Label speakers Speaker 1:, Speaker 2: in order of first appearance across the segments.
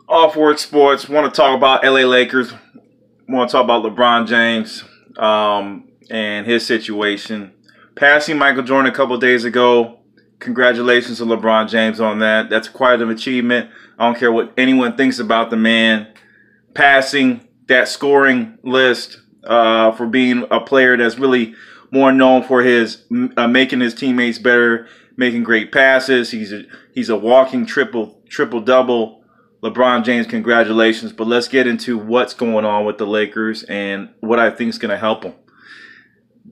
Speaker 1: Off Word Sports. Want to talk about LA Lakers. Want to talk about LeBron James and his situation. Passing Michael Jordan a couple of days ago. Congratulations to LeBron James on that. That's quite an achievement. I don't care what anyone thinks about the man. Passing that scoring list for being a player that's really more known for his making his teammates better, making great passes. He's a walking triple-double. LeBron James, congratulations. But let's get into what's going on with the Lakers and what I think is going to help them.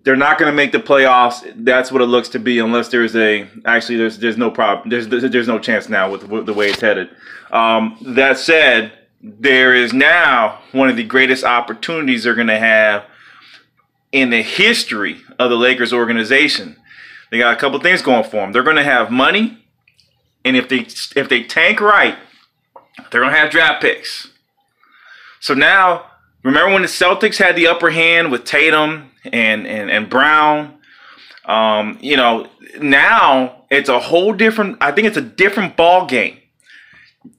Speaker 1: They're not going to make the playoffs. That's what it looks to be, unless there's there's no problem. There's no chance now with the way it's headed. That said, there is now one of the greatest opportunities they're going to have in the history of the Lakers organization. They got a couple things going for them. They're going to have money, and if they tank right, they're going to have draft picks. So now, remember when the Celtics had the upper hand with Tatum and Brown? You know, now it's a whole different, I think it's a different ball game.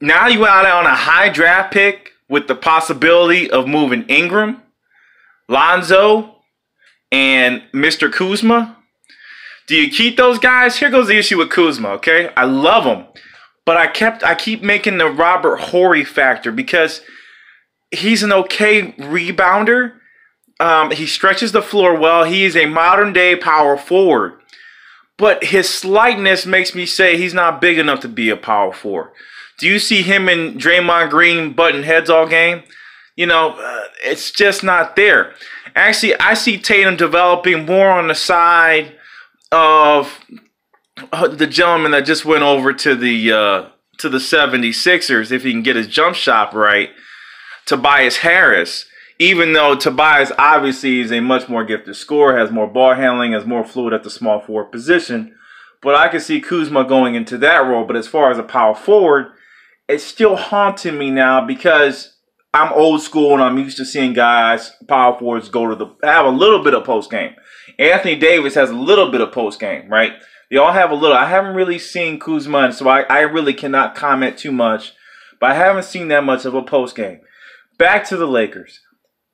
Speaker 1: Now you out on a high draft pick with the possibility of moving Ingram, Lonzo, and Mr. Kuzma. Do you keep those guys? Here goes the issue with Kuzma, okay? I love him. But I keep making the Robert Horry factor because he's an okay rebounder. He stretches the floor well. He is a modern-day power forward. But his slightness makes me say he's not big enough to be a power forward. Do you see him and Draymond Green butting heads all game? You know, it's just not there. Actually, I see Tatum developing more on the side of the gentleman that just went over to the 76ers, if he can get his jump shot right, Tobias Harris. Even though Tobias obviously is a much more gifted scorer, has more ball handling, has more fluid at the small forward position. But I can see Kuzma going into that role. But as far as a power forward, it's still haunting me now because I'm old school and I'm used to seeing guys, power forwards, have a little bit of post game. Anthony Davis has a little bit of post game, right? They all have a little. I haven't really seen Kuzma, so I really cannot comment too much. But I haven't seen that much of a post game. Back to the Lakers.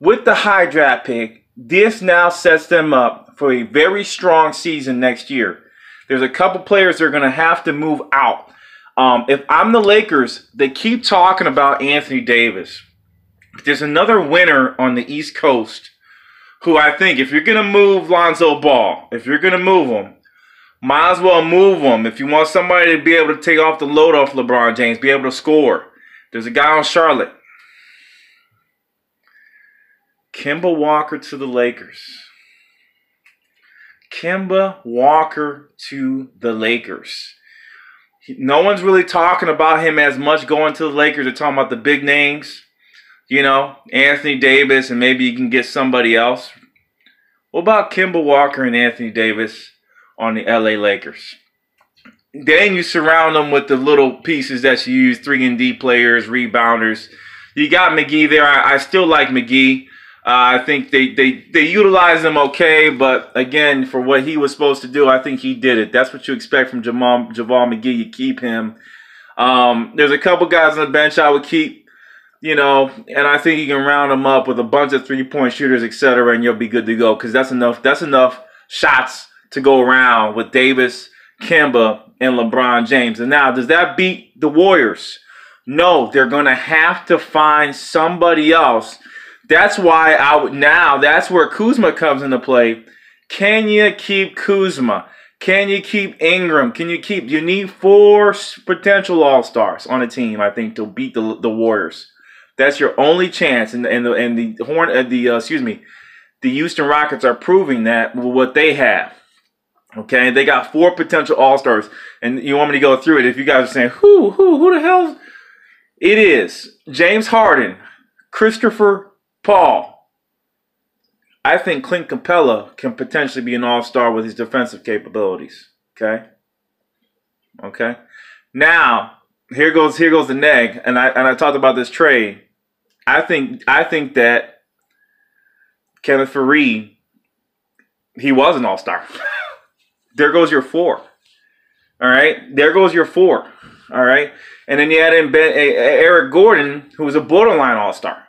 Speaker 1: With the high draft pick, this now sets them up for a very strong season next year. There's a couple players that are going to have to move out. If I'm the Lakers, they keep talking about Anthony Davis. There's another winner on the East Coast who I think if you're going to move Lonzo Ball, if you're going to move him, might as well move him. If you want somebody to be able to take off the load off LeBron James, be able to score. There's a guy on Charlotte. Kemba Walker to the Lakers. Kemba Walker to the Lakers. No one's really talking about him as much going to the Lakers. They're talking about the big names. You know, Anthony Davis, and maybe you can get somebody else. What about Kemba Walker and Anthony Davis on the LA Lakers? Then you surround them with the little pieces that you use, 3-and-D players, rebounders. You got McGee there. I still like McGee. I think they utilize him okay, but again, for what he was supposed to do, I think he did it. That's what you expect from JaVale McGee. You keep him. There's a couple guys on the bench I would keep, you know, and I think you can round them up with a bunch of three-point shooters, etc., and you'll be good to go because that's enough shots to go around with Davis, Kemba, and LeBron James. And now, does that beat the Warriors? No, they're going to have to find somebody else. That's why that's where Kuzma comes into play. Can you keep Kuzma? Can you keep Ingram? You need 4 potential all-stars on a team, I think, to beat the Warriors. That's your only chance. And the Houston Rockets are proving that with what they have. Okay, they got 4 potential all-stars. And you want me to go through it? If you guys are saying, who the hell? It is James Harden, Christopher Paul. I think Clint Capella can potentially be an all-star with his defensive capabilities. Okay. Okay. Now, here goes the neg, and I talked about this trade. I think that Kenneth Faried, he was an all-star. There goes your 4. All right, there goes your 4. All right. And then you add in Eric Gordon, who was a borderline all-star.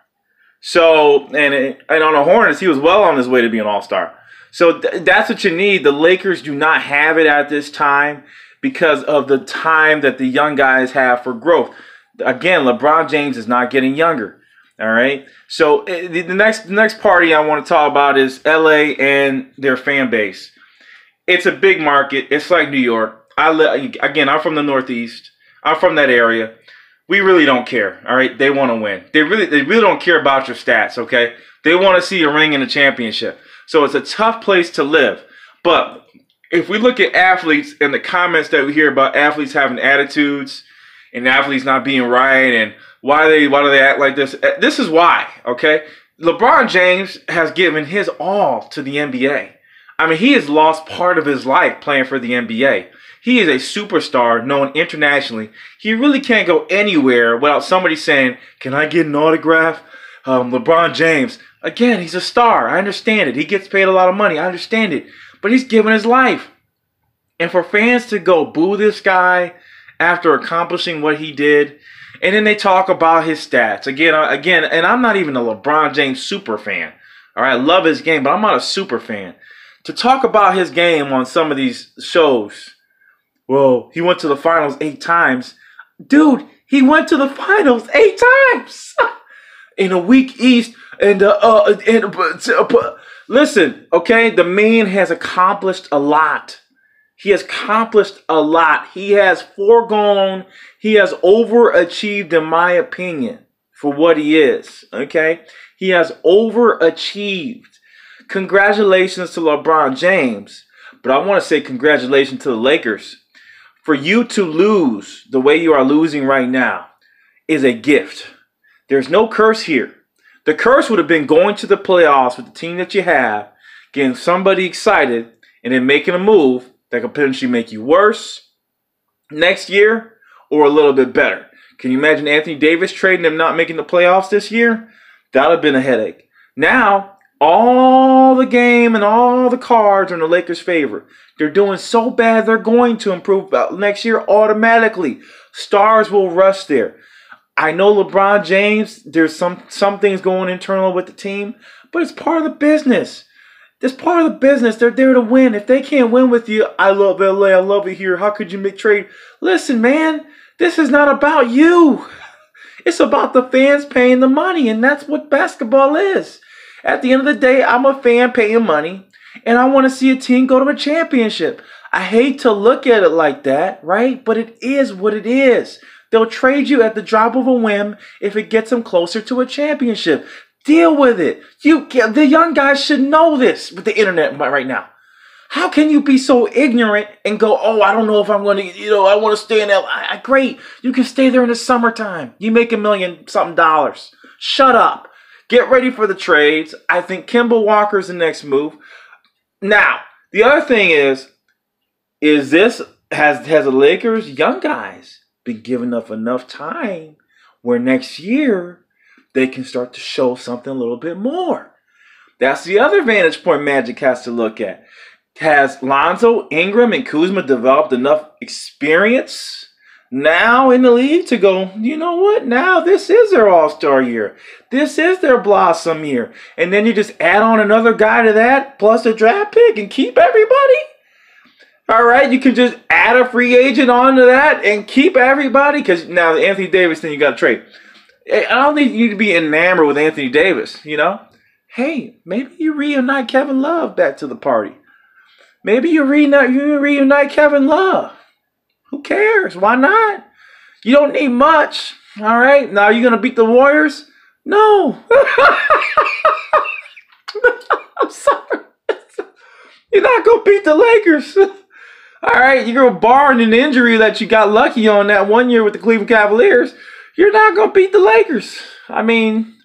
Speaker 1: So, and on the Hornets, he was well on his way to be an all-star. So that's what you need. The Lakers do not have it at this time because of the time that the young guys have for growth. Again, LeBron James is not getting younger. All right. So the next party I want to talk about is LA and their fan base. It's a big market. It's like New York. I'm from the Northeast. I'm from that area. We really don't care. All right. They want to win. They really don't care about your stats. Okay. They want to see a ring in a championship. So it's a tough place to live. But if we look at athletes and the comments that we hear about athletes having attitudes and athletes not being right and why do they act like this? This is why, okay? LeBron James has given his all to the NBA. I mean, he has lost part of his life playing for the NBA. He is a superstar known internationally. He really can't go anywhere without somebody saying, "Can I get an autograph?" LeBron James. Again, he's a star. I understand it. He gets paid a lot of money. I understand it. But he's given his life. And for fans to go boo this guy after accomplishing what he did, and then they talk about his stats. Again, and I'm not even a LeBron James super fan. All right, I love his game, but I'm not a super fan. To talk about his game on some of these shows, well, he went to the finals 8 times. Dude, he went to the finals 8 times in a weak East. Listen, okay, the man has accomplished a lot. He has accomplished a lot. He has foregone. He has overachieved, in my opinion, for what he is. Okay? He has overachieved. Congratulations to LeBron James. But I want to say congratulations to the Lakers. For you to lose the way you are losing right now is a gift. There's no curse here. The curse would have been going to the playoffs with the team that you have, getting somebody excited, and then making a move that could potentially make you worse next year or a little bit better. Can you imagine Anthony Davis trading him not making the playoffs this year? That would have been a headache. Now, all the game and all the cards are in the Lakers' favor. They're doing so bad, they're going to improve next year automatically. Stars will rush there. I know LeBron James, there's some things going internal with the team, but it's part of the business. It's part of the business. They're there to win. If they can't win with you, I love LA, I love it here. How could you make trade? Listen, man, this is not about you. It's about the fans paying the money, and that's what basketball is. At the end of the day, I'm a fan paying money, and I want to see a team go to a championship. I hate to look at it like that, right? But it is what it is. They'll trade you at the drop of a whim if it gets them closer to a championship. Deal with it. The young guys should know this with the internet right now. How can you be so ignorant and go, oh, I don't know if I'm going to, I want to stay in LA. Great. You can stay there in the summertime. You make $1 million something. Shut up. Get ready for the trades. I think Kemba Walker's the next move. Now, the other thing is this, has the Lakers, young guys, been given enough time where next year they can start to show something a little bit more. That's the other vantage point Magic has to look at. Has Lonzo, Ingram, and Kuzma developed enough experience now in the league to go, you know what? Now this is their all-star year. This is their blossom year. And then you just add on another guy to that, plus a draft pick, and keep everybody? All right, you can just add a free agent onto that and keep everybody? Because now the Anthony Davis thing, you got to trade. I don't need you to be enamored with Anthony Davis, Hey, maybe you reunite Kevin Love back to the party. Maybe you reunite Kevin Love. Who cares? Why not? You don't need much. All right, now you're going to beat the Warriors? No. I'm sorry. You're not going to beat the Lakers. All right, you're going to barring an injury that you got lucky on that one year with the Cleveland Cavaliers. You're not going to beat the Lakers. I mean,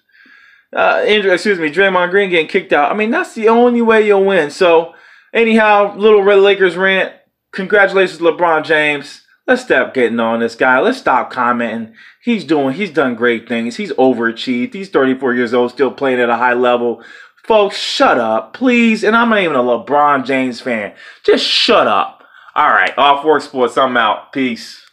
Speaker 1: Draymond Green getting kicked out. I mean, that's the only way you'll win. So, anyhow, little Red Lakers rant. Congratulations, LeBron James. Let's stop getting on this guy. Let's stop commenting. He's done great things. He's overachieved. He's 34 years old, still playing at a high level. Folks, shut up, please. And I'm not even a LeBron James fan. Just shut up. All right, Off Work Sports. I'm out. Peace.